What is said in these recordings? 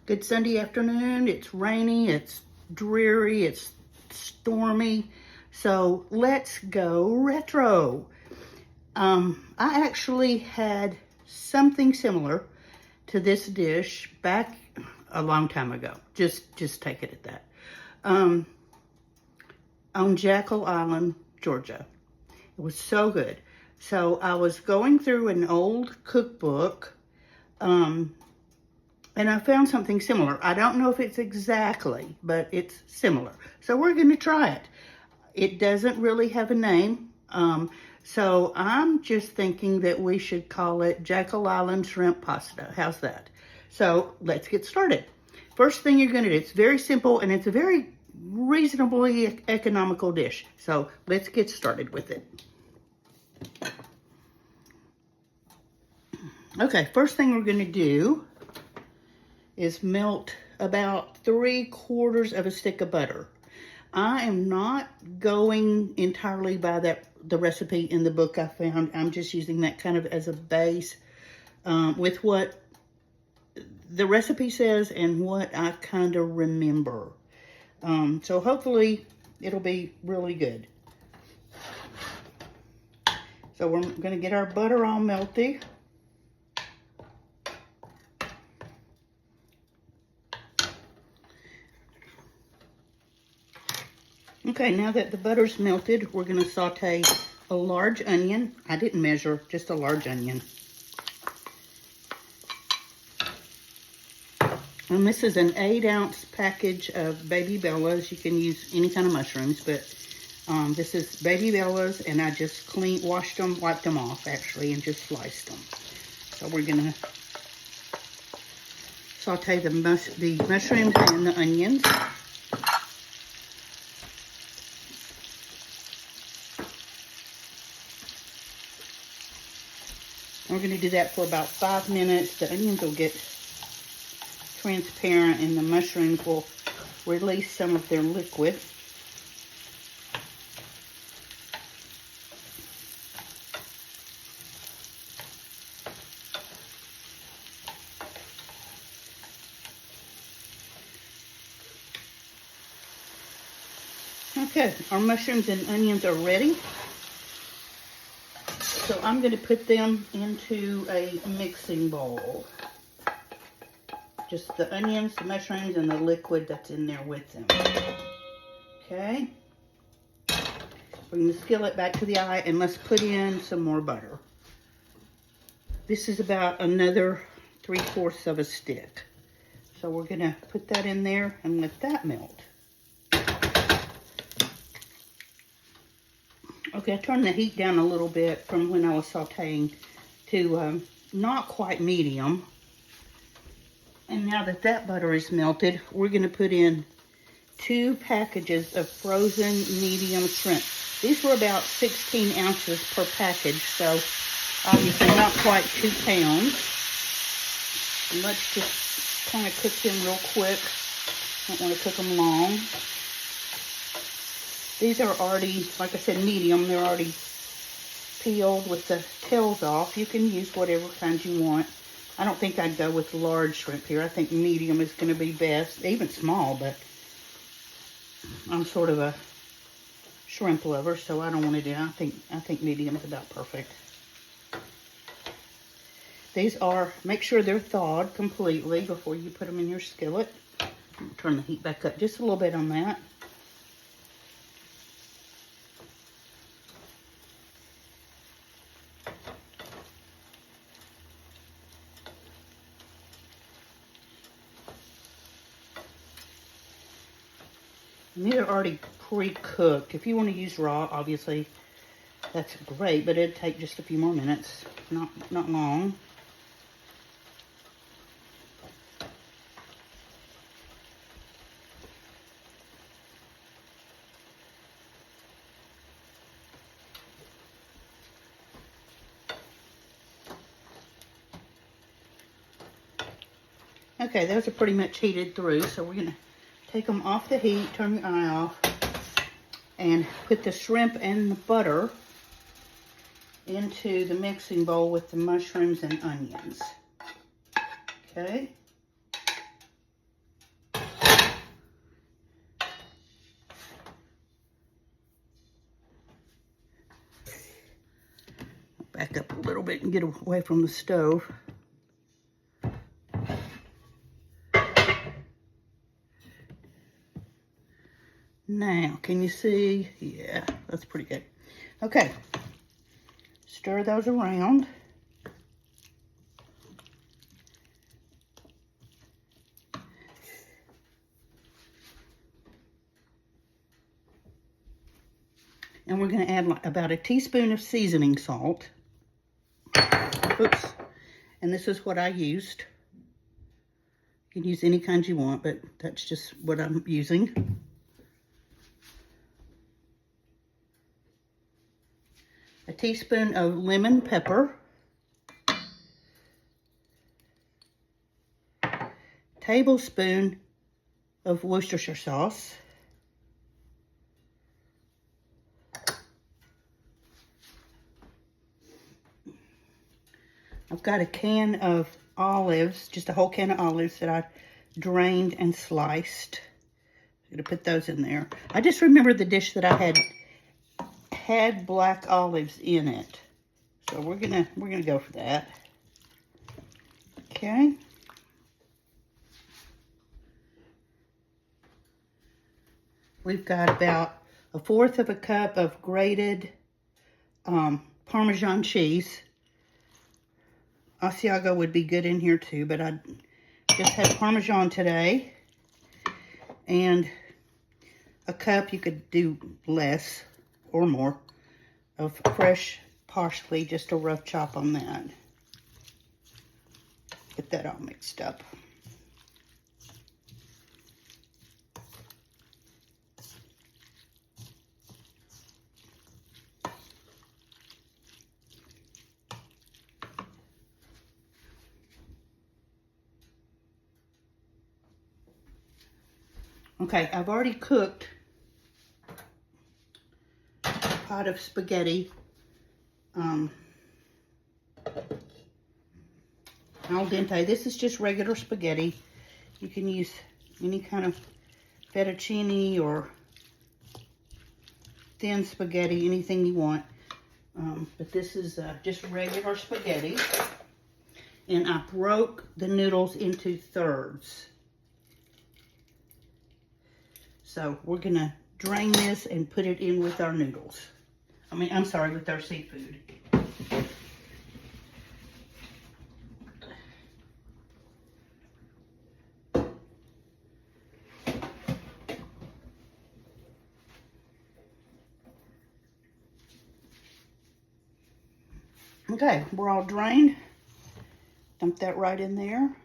Good Sunday afternoon. It's rainy, it's dreary, it's stormy. So let's go retro. I actually had something similar to this dish back a long time ago. Just take it at that. On Jekyll Island, Georgia. It was so good. So I was going through an old cookbook, and I found something similar. I don't know if it's exactly, but it's similar. So we're going to try it. It doesn't really have a name. So I'm just thinking that we should call it Jekyll Island Shrimp Pasta. How's that? So let's get started. First thing you're going to do, it's very simple and it's a very reasonably economical dish. So let's get started with it. Okay, first thing we're going to do is melt about 3/4 of a stick of butter. I am not going entirely by the recipe in the book I found. I'm just using that kind of as a base with what the recipe says and what I kind of remember. So hopefully it'll be really good. So we're going to get our butter all melty. Okay, now that the butter's melted, we're going to saute a large onion. I didn't measure, just a large onion. And this is an 8-ounce package of baby bellas. You can use any kind of mushrooms, but this is baby bellas, and I just washed them, wiped them off actually, and just sliced them. So we're going to saute the mushrooms and the onions. We're going to do that for about 5 minutes. The onions will get transparent and the mushrooms will release some of their liquid. Okay, our mushrooms and onions are ready. So I'm going to put them into a mixing bowl. Just the onions, the mushrooms, and the liquid that's in there with them. Okay. Bring the skillet back to the eye and let's put in some more butter. This is about another 3/4 of a stick. So we're going to put that in there and let that melt. Okay, I turned the heat down a little bit from when I was sauteing to not quite medium. And now that that butter is melted, we're going to put in 2 packages of frozen medium shrimp. These were about 16 ounces per package, so obviously not quite 2 pounds. And let's just kind of cook them real quick. Don't want to cook them long. These are already, like I said, medium. They're already peeled with the tails off. You can use whatever kind you want. I don't think I'd go with large shrimp here. I think medium is going to be best. Even small, but I'm sort of a shrimp lover, so I don't want to do it. I think medium is about perfect. These are, make sure they're thawed completely before you put them in your skillet. Turn the heat back up just a little bit on that. And these are already pre-cooked. If you want to use raw, obviously, that's great, but it'd take just a few more minutes, not long. Okay, those are pretty much heated through, so we're going to take them off the heat, turn the eye off, and put the shrimp and the butter into the mixing bowl with the mushrooms and onions. Okay. back up a little bit and get away from the stove. Now, can you see? Yeah, that's pretty good. Okay, stir those around. And we're going to add like about a teaspoon of seasoning salt. Oops. And this is what I used. You can use any kind you want, but that's just what I'm using. A teaspoon of lemon pepper. Tablespoon of Worcestershire sauce. I've got a can of olives, just a whole can of olives that I drained and sliced. I'm gonna put those in there. I just remember the dish that I had black olives in it. So we're gonna go for that. Okay. We've got about 1/4 of a cup of grated Parmesan cheese. Asiago would be good in here too, but I just had Parmesan today. And a cup, you could do less or more, of fresh parsley, just a rough chop on that. Get that all mixed up. Okay, I've already cooked a pot of spaghetti. Al dente. This is just regular spaghetti. You can use any kind of fettuccine or thin spaghetti, anything you want. But this is just regular spaghetti. And I broke the noodles into thirds. So we're gonna drain this and put it in with our noodles. I'm sorry, with our seafood. Okay, we're all drained. Dump that right in there.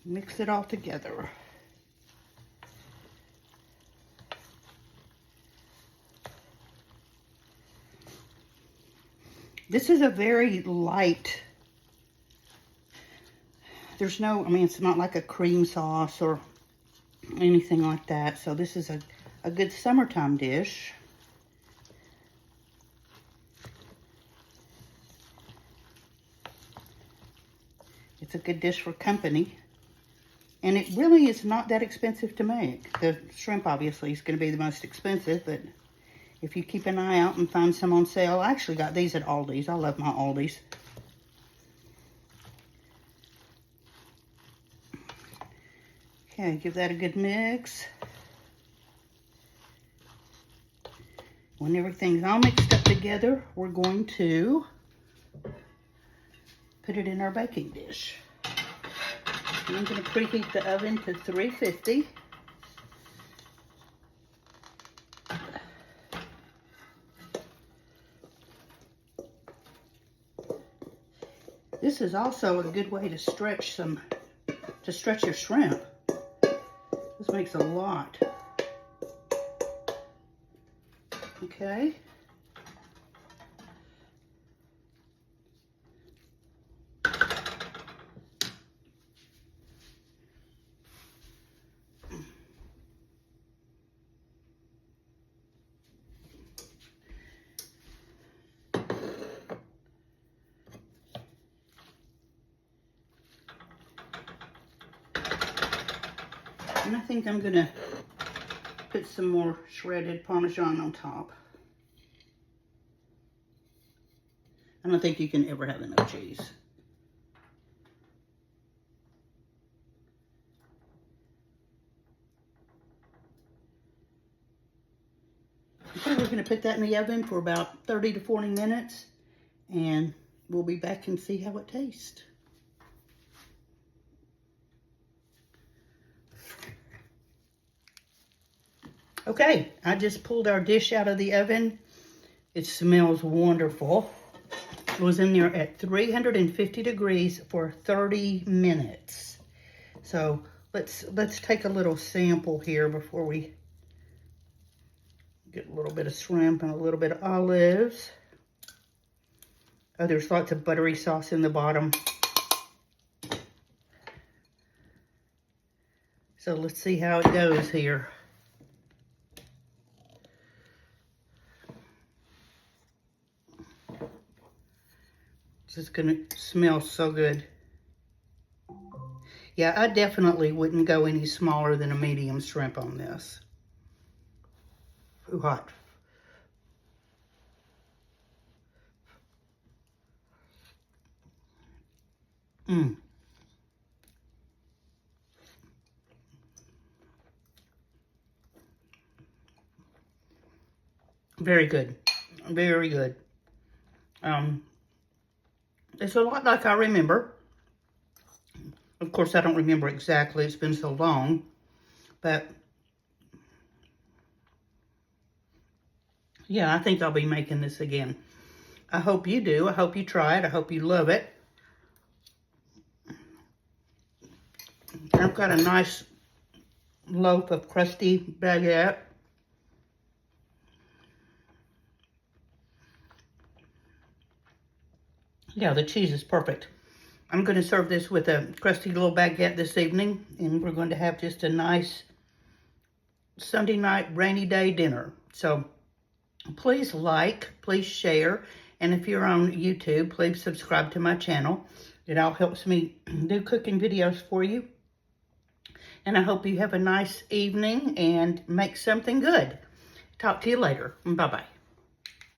Mix it all together. This is a very light, there's no, it's not like a cream sauce or anything like that. So this is a good summertime dish. It's a good dish for company. And it really is not that expensive to make. The shrimp obviously is going to be the most expensive, but if you keep an eye out and find some on sale, I actually got these at Aldi's. I love my Aldi's. Okay, give that a good mix. When everything's all mixed up together, we're going to put it in our baking dish. I'm going to preheat the oven to 350. This is also a good way to stretch your shrimp. This makes a lot. Okay. And I think I'm gonna put some more shredded Parmesan on top. I don't think you can ever have enough cheese. Okay, we're going to put that in the oven for about 30 to 40 minutes, and we'll be back and see how it tastes. Okay, I just pulled our dish out of the oven. It smells wonderful. It was in there at 350 degrees for 30 minutes. So let's take a little sample here before we get a little bit of shrimp and a little bit of olives. Oh, there's lots of buttery sauce in the bottom. So let's see how it goes here. This is gonna smell so good. Yeah, I definitely wouldn't go any smaller than a medium shrimp on this. Too hot. Very good. Very good. It's a lot like I remember. Of course, I don't remember exactly. It's been so long. But yeah, I think I'll be making this again. I hope you do. I hope you try it. I hope you love it. I've got a nice loaf of crusty baguette. Yeah, the cheese is perfect. I'm going to serve this with a crusty little baguette this evening, and we're going to have just a nice Sunday night rainy day dinner. So please like, please share, and if you're on YouTube, please subscribe to my channel. It all helps me do cooking videos for you. And I hope you have a nice evening and make something good. Talk to you later. Bye-bye.